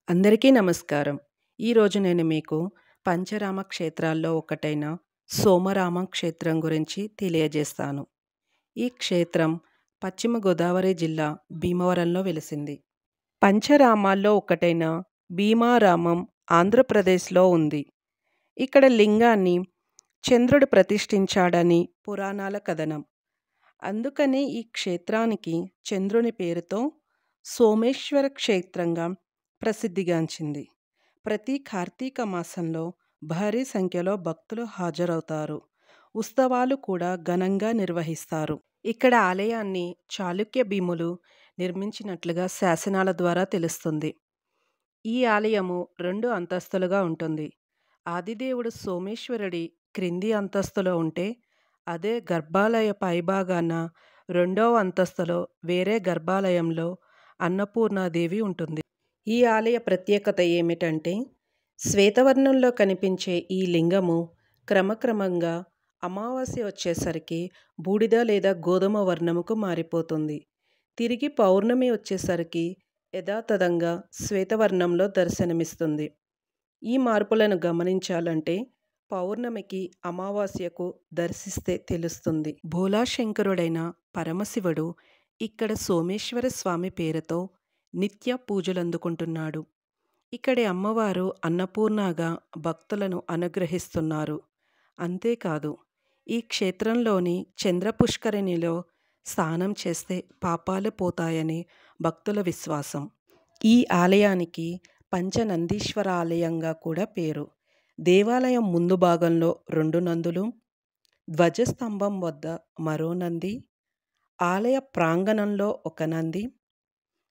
అందరికీ నమస్కారం. ఈరోజు నేను మీకు పంచరామ క్షేత్రాల్లో ఒకటైన సోమరామ క్షేత్రం గురించి తెలియజేస్తాను. ఈ క్షేత్రం పశ్చిమ గోదావరి జిల్లా భీమవరంలో వెలిసింది. పంచరామాల్లో ఒకటైన భీమారామం ఆంధ్రప్రదేశ్లో ఉంది. ఇక్కడ లింగాన్ని చంద్రుడు ప్రతిష్ఠించాడని పురాణాల కథనం. అందుకనే ఈ క్షేత్రానికి చంద్రుని పేరుతో సోమేశ్వర క్షేత్రంగా ప్రసిద్ధిగాంచింది. ప్రతి కార్తీక మాసంలో భారీ సంఖ్యలో భక్తులు హాజరవుతారు. ఉత్సవాలు కూడా ఘనంగా నిర్వహిస్తారు. ఇక్కడ ఆలయాన్ని చాళుక్య భీములు నిర్మించినట్లుగా శాసనాల ద్వారా తెలుస్తుంది. ఈ ఆలయము 2 అంతస్తులుగా ఉంటుంది. ఆదిదేవుడు సోమేశ్వరుడి క్రింది అంతస్తులో ఉంటే, అదే గర్భాలయ పైభాగాన 2వ అంతస్తులో వేరే గర్భాలయంలో అన్నపూర్ణాదేవి ఉంటుంది. ఈ ఆలయ ప్రత్యేకత ఏమిటంటే, శ్వేతవర్ణంలో కనిపించే ఈ లింగము క్రమక్రమంగా అమావాస్య వచ్చేసరికి బూడిద లేదా గోధుమ వర్ణముకు మారిపోతుంది. తిరిగి పౌర్ణమి వచ్చేసరికి యథాతథంగా శ్వేతవర్ణంలో దర్శనమిస్తుంది. ఈ మార్పులను గమనించాలంటే పౌర్ణమికి అమావాస్యకు దర్శిస్తే తెలుస్తుంది. భోలాశంకరుడైన పరమశివుడు ఇక్కడ సోమేశ్వర స్వామి పేరుతో నిత్య పూజలందుకుంటున్నాడు. ఇక్కడి అమ్మవారు అన్నపూర్ణగా భక్తులను అనుగ్రహిస్తున్నారు. అంతేకాదు, ఈ క్షేత్రంలోని చంద్ర పుష్కరిణిలో స్నానం చేస్తే పాపాలు పోతాయని భక్తుల విశ్వాసం. ఈ ఆలయానికి పంచనందీశ్వర ఆలయంగా కూడా పేరు. దేవాలయం ముందు భాగంలో 2 నందులు, ధ్వజస్తంభం వద్ద మరో నంది, ఆలయ ప్రాంగణంలో ఒక నంది,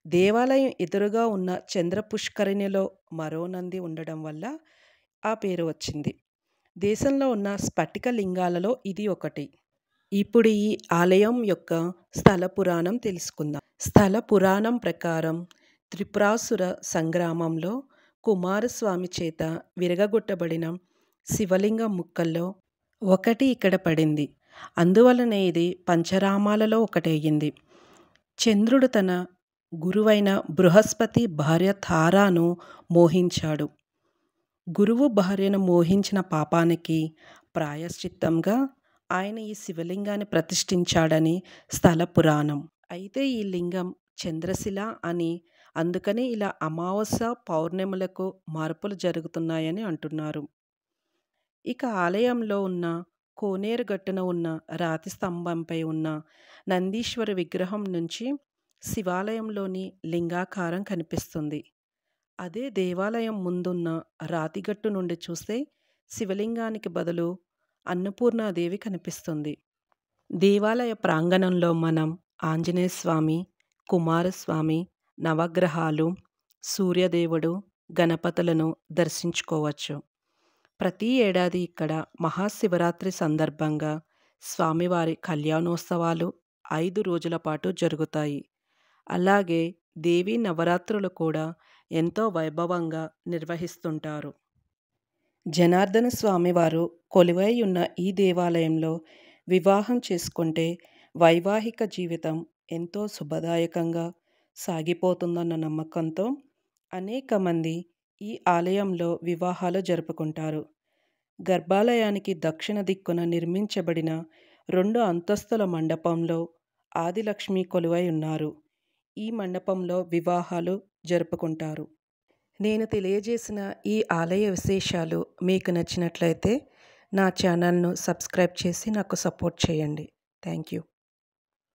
దేవాలయం ఎదురుగా ఉన్న చంద్ర పుష్కరిణిలో మరో నంది ఉండడం వల్ల ఆ పేరు వచ్చింది. దేశంలో ఉన్న స్ఫటిక లింగాలలో ఇది ఒకటి. ఇప్పుడు ఈ ఆలయం యొక్క స్థల పురాణం తెలుసుకుందాం. స్థల పురాణం ప్రకారం త్రిపురాసుర సంగ్రామంలో కుమారస్వామి చేత విరగగొట్టబడిన శివలింగం ముక్కల్లో ఒకటి ఇక్కడ పడింది. అందువలనే ఇది పంచరామాలలో ఒకటయ్యింది. చంద్రుడు తన గురువైన బృహస్పతి భార్య తారాను మోహించాడు. గురువు భార్యను మోహించిన పాపానికి ప్రాయశ్చిత్తంగా ఆయన ఈ శివలింగాన్ని ప్రతిష్ఠించాడని స్థల పురాణం. అయితే ఈ లింగం చంద్రశిల అని, అందుకని ఇలా అమావాస్య పౌర్ణములకు మార్పులు జరుగుతున్నాయని అంటున్నారు. ఇక ఆలయంలో ఉన్న కోనేరు గట్టున ఉన్న రాతి స్తంభంపై ఉన్న నందీశ్వర విగ్రహం నుంచి శివాలయంలోని లింగాకారం కనిపిస్తుంది. అదే దేవాలయం ముందున్న రాతిగట్టు నుండి చూస్తే శివలింగానికి బదులు అన్నపూర్ణాదేవి కనిపిస్తుంది. దేవాలయ ప్రాంగణంలో మనం ఆంజనేయ స్వామి, కుమారస్వామి, నవగ్రహాలు, సూర్యదేవుడు, గణపతులను దర్శించుకోవచ్చు. ప్రతి ఏడాది ఇక్కడ మహాశివరాత్రి సందర్భంగా స్వామివారి కళ్యాణోత్సవాలు 5 రోజుల పాటు జరుగుతాయి. అలాగే దేవీ నవరాత్రులు కూడా ఎంతో వైభవంగా నిర్వహిస్తుంటారు. జనార్దన స్వామివారు కొలువై ఉన్న ఈ దేవాలయంలో వివాహం చేసుకుంటే వైవాహిక జీవితం ఎంతో శుభదాయకంగా సాగిపోతుందన్న నమ్మకంతో అనేక మంది ఈ ఆలయంలో వివాహాలు జరుపుకుంటారు. గర్భాలయానికి దక్షిణ దిక్కున నిర్మించబడిన 2 అంతస్తుల మండపంలో ఆదిలక్ష్మి కొలువై ఉన్నారు. ఈ మండపంలో వివాహాలు జరుపుకుంటారు. నేను తెలియజేసిన ఈ ఆలయ విశేషాలు మీకు నచ్చినట్లయితే నా ఛానల్ను సబ్స్క్రైబ్ చేసి నాకు సపోర్ట్ చేయండి. Thank you.